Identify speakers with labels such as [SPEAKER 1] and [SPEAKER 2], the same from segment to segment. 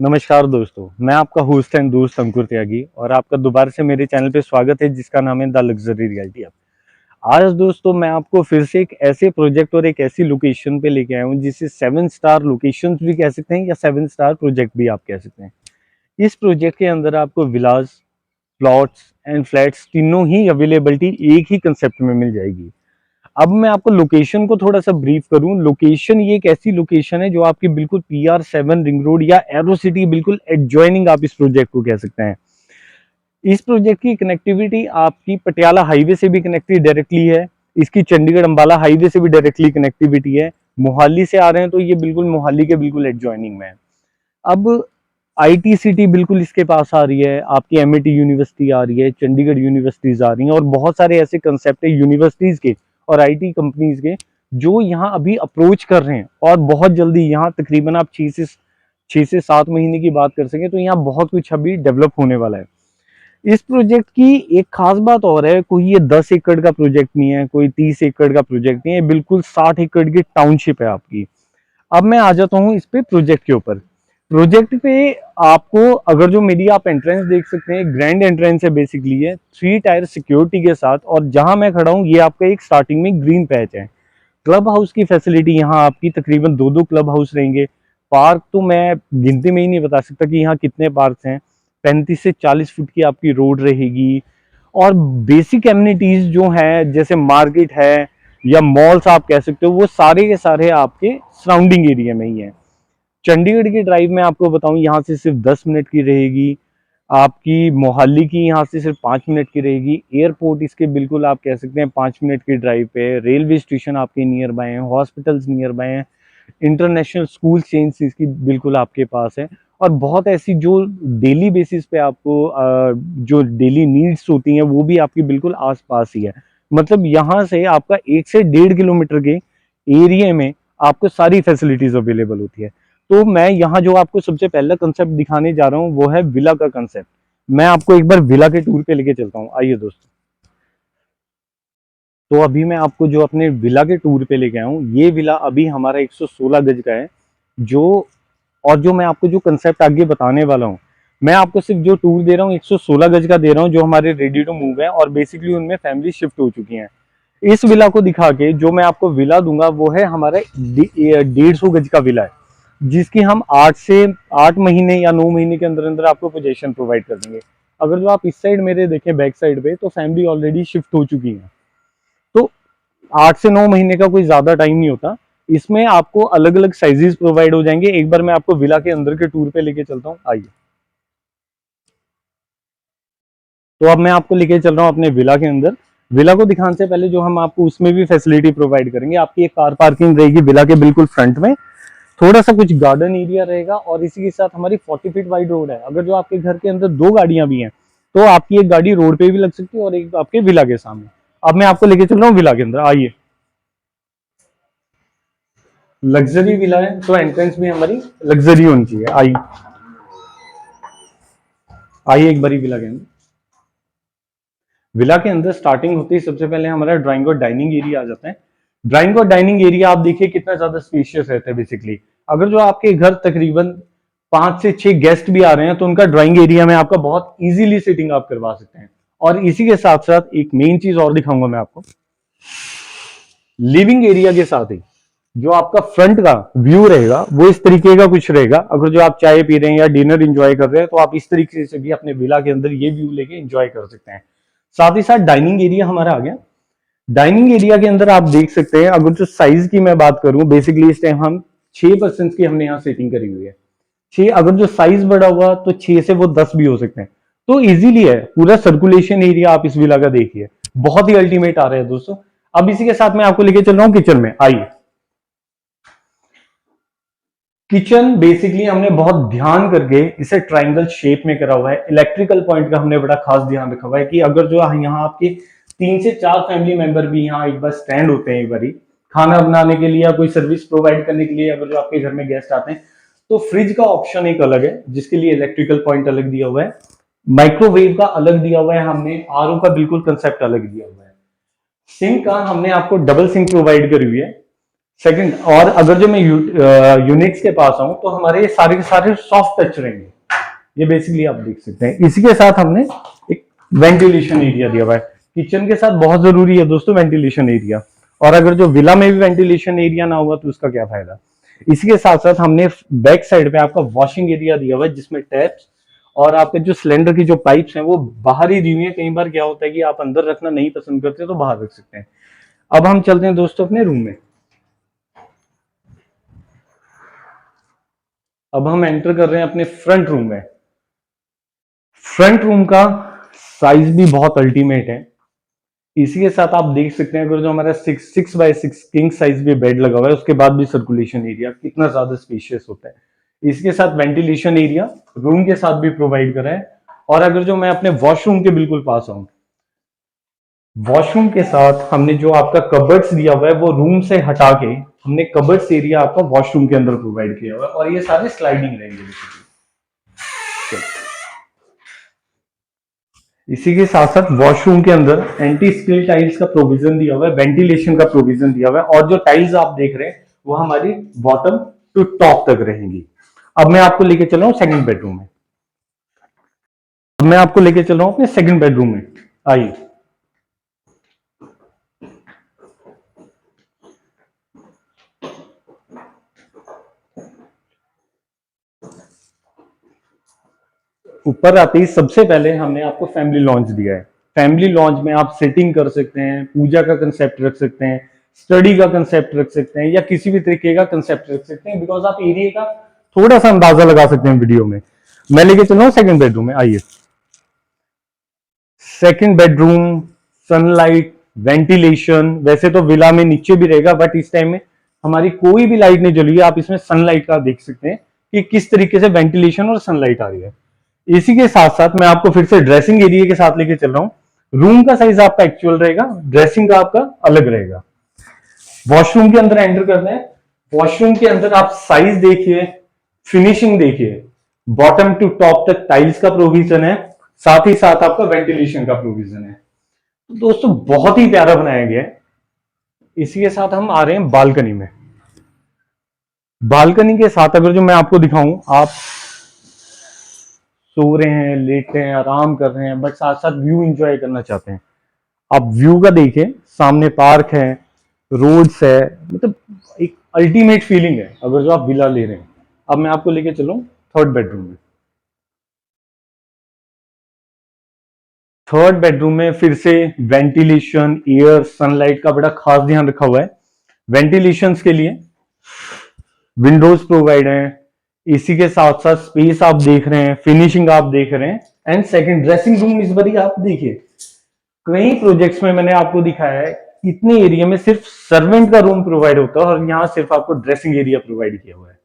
[SPEAKER 1] नमस्कार दोस्तों, मैं आपका होस्ट एंड दोस्त अंकुर त्यागी और आपका दोबारा से मेरे चैनल पे स्वागत है जिसका नाम है द लग्जरी रियल्टी ऐप। आज दोस्तों मैं आपको फिर से एक ऐसे प्रोजेक्ट और एक ऐसी लोकेशन पे लेके आया हूँ जिसे 7 स्टार लोकेशंस भी कह सकते हैं या 7 स्टार प्रोजेक्ट भी आप कह सकते हैं। इस प्रोजेक्ट के अंदर आपको विलास, प्लॉट्स एंड फ्लैट्स तीनों ही अवेलेबिलिटी एक ही कंसेप्ट में मिल जाएगी। अब मैं आपको लोकेशन को थोड़ा सा ब्रीफ करूं। लोकेशन ये एक ऐसी लोकेशन है जो आपकी बिल्कुल PR7 रिंग रोड या एरो सिटी बिल्कुल एडजॉइनिंग आप इस प्रोजेक्ट को कह सकते हैं। इस प्रोजेक्ट की कनेक्टिविटी आपकी पटियाला हाईवे से भी कनेक्टिव डायरेक्टली है। इसकी चंडीगढ़ अंबाला हाईवे से भी डायरेक्टली कनेक्टिविटी है। मोहाली से आ रहे हैं तो ये बिल्कुल मोहाली के बिल्कुल एडजॉइनिंग में है। अब IT सिटी बिल्कुल इसके पास आ रही है, आपकी MIT यूनिवर्सिटी आ रही है, चंडीगढ़ यूनिवर्सिटीज आ रही हैं और बहुत सारे ऐसे कंसेप्ट है यूनिवर्सिटीज के और IT कंपनीज के जो यहाँ अभी अप्रोच कर रहे हैं और बहुत जल्दी यहाँ तकरीबन आप 6 से 7 महीने की बात कर सकें तो यहाँ बहुत कुछ अभी डेवलप होने वाला है। इस प्रोजेक्ट की एक खास बात और है, कोई ये 10 एकड़ का प्रोजेक्ट नहीं है, कोई 30 एकड़ का प्रोजेक्ट नहीं है, बिल्कुल 60 एकड़ की टाउनशिप है आपकी। अब मैं आ जाता हूँ इस पे प्रोजेक्ट के ऊपर। प्रोजेक्ट पे आपको अगर जो मेरी आप एंट्रेंस देख सकते हैं, ग्रैंड एंट्रेंस है बेसिकली है 3 टायर सिक्योरिटी के साथ और जहां मैं खड़ा हूँ ये आपका एक स्टार्टिंग में ग्रीन पैच है। क्लब हाउस की फैसिलिटी यहाँ आपकी तकरीबन दो दो क्लब हाउस रहेंगे। पार्क तो मैं गिनती में ही नहीं बता सकता कि यहाँ कितने पार्क हैं। 35 से 40 फुट की आपकी रोड रहेगी और बेसिक एमिनिटीज जो है जैसे मार्केट है या मॉल्स आप कह सकते हो वो सारे के सारे आपके सराउंडिंग एरिया में ही है। चंडीगढ़ की ड्राइव में आपको बताऊं यहाँ से सिर्फ 10 मिनट की रहेगी। आपकी मोहाली की यहाँ से सिर्फ 5 मिनट की रहेगी। एयरपोर्ट इसके बिल्कुल आप कह सकते हैं 5 मिनट की ड्राइव पे। रेलवे स्टेशन आपके नियर बाय हैं, हॉस्पिटल्स नियर बाय हैं, इंटरनेशनल स्कूल चेंज इसकी बिल्कुल आपके पास है और बहुत ऐसी जो डेली बेसिस पे आपको जो डेली नीड्स होती हैं वो भी आपकी बिल्कुल आस पास ही है। मतलब यहाँ से आपका 1 से 1.5 किलोमीटर के एरिया में आपको सारी फैसिलिटीज अवेलेबल होती है। तो मैं यहाँ जो आपको सबसे पहला कंसेप्ट दिखाने जा रहा हूँ वो है विला का कंसेप्ट। मैं आपको एक बार विला के टूर पे लेके चलता हूँ, आइए दोस्तों। तो अभी मैं आपको जो अपने विला के टूर पे लेके आया हूँ, ये विला अभी हमारा 116 गज का है। जो और जो मैं आपको जो कंसेप्ट आगे बताने वाला हूँ, मैं आपको सिर्फ जो टूर दे रहा हूँ 116 गज का दे रहा हूँ जो हमारे रेडी टू मूव है और बेसिकली उनमें फैमिली शिफ्ट हो चुकी हैं। इस विला को दिखा के जो मैं आपको विला दूंगा वो है हमारा 150 गज का विला है जिसकी हम 8 महीने या 9 महीने के अंदर अंदर आपको पोजेशन प्रोवाइड कर देंगे। अगर जो आप इस साइड मेरे देखें बैक साइड पे तो फैमिली ऑलरेडी शिफ्ट हो चुकी है। तो 8 से 9 महीने का कोई ज्यादा टाइम नहीं होता। इसमें आपको अलग अलग साइजेस प्रोवाइड हो जाएंगे। एक बार मैं आपको विला के अंदर के टूर पे लेके चलता हूँ, आइए। तो अब मैं आपको लेके चल रहा हूँ अपने विला के अंदर। विला को दिखाने से पहले जो हम आपको उसमें भी फैसिलिटी प्रोवाइड करेंगे, आपकी एक कार पार्किंग रहेगी विला के बिल्कुल फ्रंट में। थोड़ा सा कुछ गार्डन एरिया रहेगा और इसी के साथ हमारी 40 फीट वाइड रोड है। अगर जो आपके घर के अंदर दो गाड़ियां भी हैं तो आपकी एक गाड़ी रोड पे भी लग सकती है और एक आपके विला के सामने। अब मैं आपको लेके चल रहा हूँ विला के अंदर, आइए। लग्जरी विला है तो एंट्रेंस भी हमारी लग्जरी होनी चाहिए, आइए। आइए एक बारी विला के अंदर। विला के अंदर स्टार्टिंग होती है सबसे पहले हमारा ड्राइंग और डाइनिंग एरिया आ जाता है। ड्राइंग और डाइनिंग एरिया आप देखिए कितना ज्यादा स्पेशियस रहता है। बेसिकली अगर जो आपके घर तकरीबन 5 से 6 गेस्ट भी आ रहे हैं तो उनका ड्राइंग एरिया में आपका बहुत इजीली सिटिंग आप करवा सकते हैं। और इसी के साथ साथ एक मेन चीज और दिखाऊंगा मैं आपको, लिविंग एरिया के साथ ही जो आपका फ्रंट का व्यू रहेगा वो इस तरीके का कुछ रहेगा। अगर जो आप चाय पी रहे हैं या डिनर एंजॉय कर रहे हैं तो आप इस तरीके से भी अपने विला के अंदर ये व्यू लेके एंजॉय कर सकते हैं। साथ ही साथ डाइनिंग एरिया हमारा आ गया। डाइनिंग एरिया के अंदर आप देख सकते हैं, अगर जो साइज की मैं बात करूं, बेसिकली इस टाइम हम 6 पर्सन की हमने यहाँ सेटिंग करी हुई है। 6, अगर जो साइज बड़ा हुआ तो 6 से वो 10 भी हो सकते हैं। तो इजीली है, पूरा सर्कुलेशन एरिया आप इस विला का देखिए, बहुत ही अल्टीमेट आ रहा है दोस्तों। अब इसी के साथ मैं आपको लेके चल रहा हूँ किचन में, आइए। किचन बेसिकली हमने बहुत ध्यान करके इसे ट्राइंगल शेप में करा हुआ है। इलेक्ट्रिकल पॉइंट का हमने बड़ा खास ध्यान रखा हुआ है कि अगर जो यहाँ आपके 3 से 4 फैमिली मेंबर भी यहाँ एक बार स्टैंड होते हैं, एक बारी खाना बनाने के लिए या कोई सर्विस प्रोवाइड करने के लिए, अगर जो आपके घर में गेस्ट आते हैं तो फ्रिज का ऑप्शन एक अलग है जिसके लिए इलेक्ट्रिकल पॉइंट अलग दिया हुआ है। माइक्रोवेव का अलग दिया हुआ है हमने, RO का बिल्कुल कंसेप्ट अलग दिया हुआ है। सिंक का हमने आपको डबल सिंक प्रोवाइड करी हुई है। सेकंड, और अगर जो मैं यूनिक्स के पास आऊं तो हमारे ये सारे के सारे सॉफ्ट टच रहेंगे। ये बेसिकली आप देख सकते हैं। इसी के साथ हमने एक वेंटिलेशन एरिया दिया हुआ है। किचन के साथ बहुत जरूरी है दोस्तों वेंटिलेशन एरिया, और अगर जो विला में भी वेंटिलेशन एरिया ना हुआ तो उसका क्या फायदा। इसी के साथ साथ हमने बैक साइड पे आपका वॉशिंग एरिया दिया हुआ है, जिसमें टैप्स और आपके जो सिलेंडर की जो पाइप्स हैं वो बाहर ही दी हुई है। कई बार क्या होता है कि आप अंदर रखना नहीं पसंद करते तो बाहर रख सकते हैं। अब हम चलते हैं दोस्तों अपने रूम में। अब हम एंटर कर रहे हैं अपने फ्रंट रूम में। फ्रंट रूम का साइज भी बहुत अल्टीमेट है। इसी के साथ आप देख सकते हैं अगर जो हमारा 6x6 किंग साइज भी बेड लगा हुआ है, उसके बाद भी सर्कुलेशन एरिया कितना ज्यादा स्पेशियस होता है। इसके साथ वेंटिलेशन एरिया रूम के साथ भी प्रोवाइड करा है। और अगर जो मैं अपने वॉशरूम के बिल्कुल पास आऊं, वॉशरूम के साथ हमने जो आपका कबर्ड्स दिया हुआ है वो रूम से हटा के हमने कबर्ड्स एरिया आपका वॉशरूम के अंदर प्रोवाइड किया हुआ है, और ये सारे स्लाइडिंग रहेंगे बेसिकली। इसी के साथ साथ वॉशरूम के अंदर एंटी स्किल टाइल्स का प्रोविजन दिया हुआ है, वेंटिलेशन का प्रोविजन दिया हुआ है, और जो टाइल्स आप देख रहे हैं वो हमारी बॉटम टू टॉप तक रहेंगी। अब मैं आपको लेके चल रहा हूँ सेकंड बेडरूम में। अब मैं आपको लेके चल रहा हूँ अपने सेकंड बेडरूम में। आइए। ऊपर आते ही सबसे पहले हमने आपको फैमिली लॉन्च दिया है। फैमिली लॉन्च में आप सेटिंग कर सकते हैं, पूजा का कंसेप्ट रख सकते हैं, स्टडी का कंसेप्ट रख सकते हैं, या किसी भी तरीके का कंसेप्ट रख सकते हैं, बिकॉज आप एरिया का थोड़ा सा अंदाजा लगा सकते हैं वीडियो में। मैं लेके चल रहा हूँ सेकंड बेडरूम में। आइए। सेकंड बेडरूम, सनलाइट, वेंटिलेशन, वैसे तो विला में नीचे भी रहेगा बट इस टाइम में हमारी कोई भी लाइट नहीं जली है। आप इसमें सनलाइट का देख सकते हैं कि किस तरीके से वेंटिलेशन और सनलाइट आ रही है। इसी के साथ साथ मैं आपको फिर से ड्रेसिंग एरिया के साथ लेके चल रहा हूं। रूम का साइज आपका एक्चुअल रहेगा, ड्रेसिंग का आपका अलग रहेगा। वॉशरूम के अंदर एंटर करना है। वॉशरूम के अंदर आप साइज देखिए, फिनिशिंग देखिए, बॉटम टू टॉप तक टाइल्स का प्रोविजन है, साथ ही साथ आपका वेंटिलेशन का प्रोविजन है। तो दोस्तों बहुत ही प्यारा बनाया गया है। इसी के साथ हम आ रहे हैं बालकनी में। बालकनी के साथ अगर जो मैं आपको दिखाऊं, आप सो रहे हैं, लेटे हैं, आराम कर रहे हैं, बट साथ साथ व्यू एंजॉय करना चाहते हैं, आप व्यू का देखिए। सामने पार्क है, रोड्स है, मतलब एक अल्टीमेट फीलिंग है अगर जो आप विला ले रहे हैं। अब मैं आपको लेके चलूं थर्ड बेडरूम में। थर्ड बेडरूम में फिर से वेंटिलेशन, एयर, सनलाइट का बड़ा खास ध्यान रखा हुआ है। वेंटिलेशन के लिए विंडोज प्रोवाइड है। इसी के साथ साथ स्पेस आप देख रहे हैं, फिनिशिंग आप देख रहे हैं। एंड सेकंड ड्रेसिंग रूम इस बार आप देखिए, कई प्रोजेक्ट्स में मैंने आपको दिखाया है इतने एरिया में सिर्फ सर्वेंट का रूम प्रोवाइड होता है, और यहां सिर्फ आपको ड्रेसिंग एरिया प्रोवाइड किया हुआ है।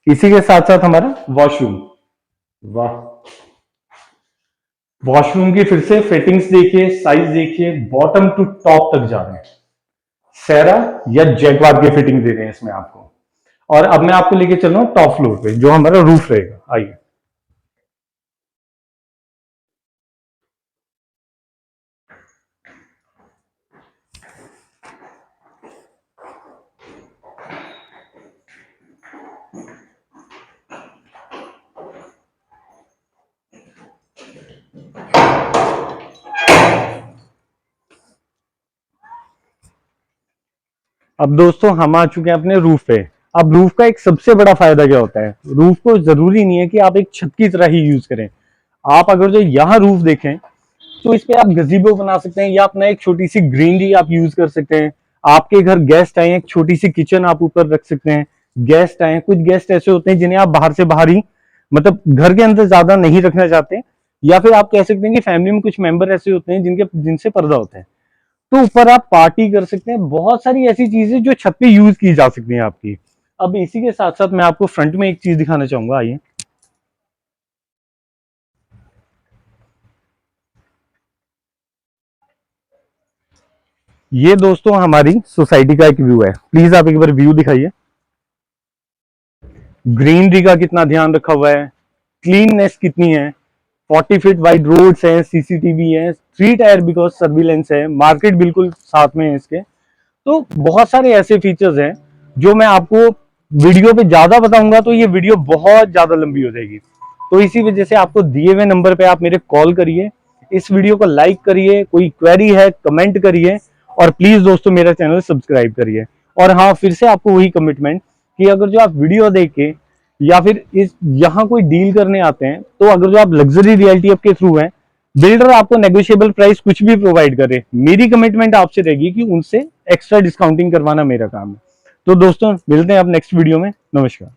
[SPEAKER 1] इसी के साथ साथ हमारा वॉशरूम, वाह, वॉशरूम की फिर से फिटिंग्स देखिए, साइज देखिए, बॉटम टू टॉप तक जा रहे हैं। सेरा या जैगवार की फिटिंग दे रहे हैं इसमें आपको। और अब मैं आपको लेके चल रहा हूं टॉप फ्लोर पे, जो हमारा रूफ रहेगा। आइए। अब दोस्तों हम आ चुके हैं अपने रूफ पे। अब रूफ का एक सबसे बड़ा फायदा क्या होता है, रूफ को जरूरी नहीं है कि आप एक छत की तरह ही यूज करें। आप अगर जो यहाँ रूफ देखें तो इस पे आप गजीबो बना सकते हैं, या अपना एक छोटी सी ग्रीनरी आप यूज कर सकते हैं। आपके घर गेस्ट आए, एक छोटी सी किचन आप ऊपर रख सकते हैं। गेस्ट आए, कुछ गेस्ट ऐसे होते हैं जिन्हें आप बाहर से बाहर ही, मतलब घर के अंदर ज्यादा नहीं रखना चाहते, या फिर आप कह सकते हैं कि फैमिली में कुछ मेंबर ऐसे होते हैं जिनसे पर्दा होता है, तो ऊपर आप पार्टी कर सकते हैं। बहुत सारी ऐसी चीजें जो छत पे यूज की जा सकती हैं आपकी। अब इसी के साथ साथ मैं आपको फ्रंट में एक चीज दिखाना चाहूंगा। आइए। ये दोस्तों हमारी सोसाइटी का एक व्यू है, प्लीज आप एक बार व्यू दिखाइए। ग्रीनरी का कितना ध्यान रखा हुआ है, क्लीननेस कितनी है, 40 फीट वाइड रोड्स हैं, सीसीटीवी है, 3 टायर बिकॉज सर्विलेंस है, मार्केट बिल्कुल साथ में है इसके। तो बहुत सारे ऐसे फीचर्स हैं जो मैं आपको वीडियो पे ज्यादा बताऊंगा तो ये वीडियो बहुत ज्यादा लंबी हो जाएगी। तो इसी वजह से आपको दिए हुए नंबर पे आप मेरे कॉल करिए, इस वीडियो को लाइक करिए, कोई क्वेरी है कमेंट करिए, और प्लीज दोस्तों मेरा चैनल सब्सक्राइब करिए। और हाँ, फिर से आपको वही कमिटमेंट कि अगर जो आप वीडियो देख के या फिर इस यहाँ कोई डील करने आते हैं, तो अगर जो आप लग्जरी रियल्टी ऐप के थ्रू हैं, बिल्डर आपको नेगोशिएबल प्राइस कुछ भी प्रोवाइड करे, मेरी कमिटमेंट आपसे रहेगी कि उनसे एक्स्ट्रा डिस्काउंटिंग करवाना मेरा काम है। तो दोस्तों मिलते हैं आप नेक्स्ट वीडियो में। नमस्कार।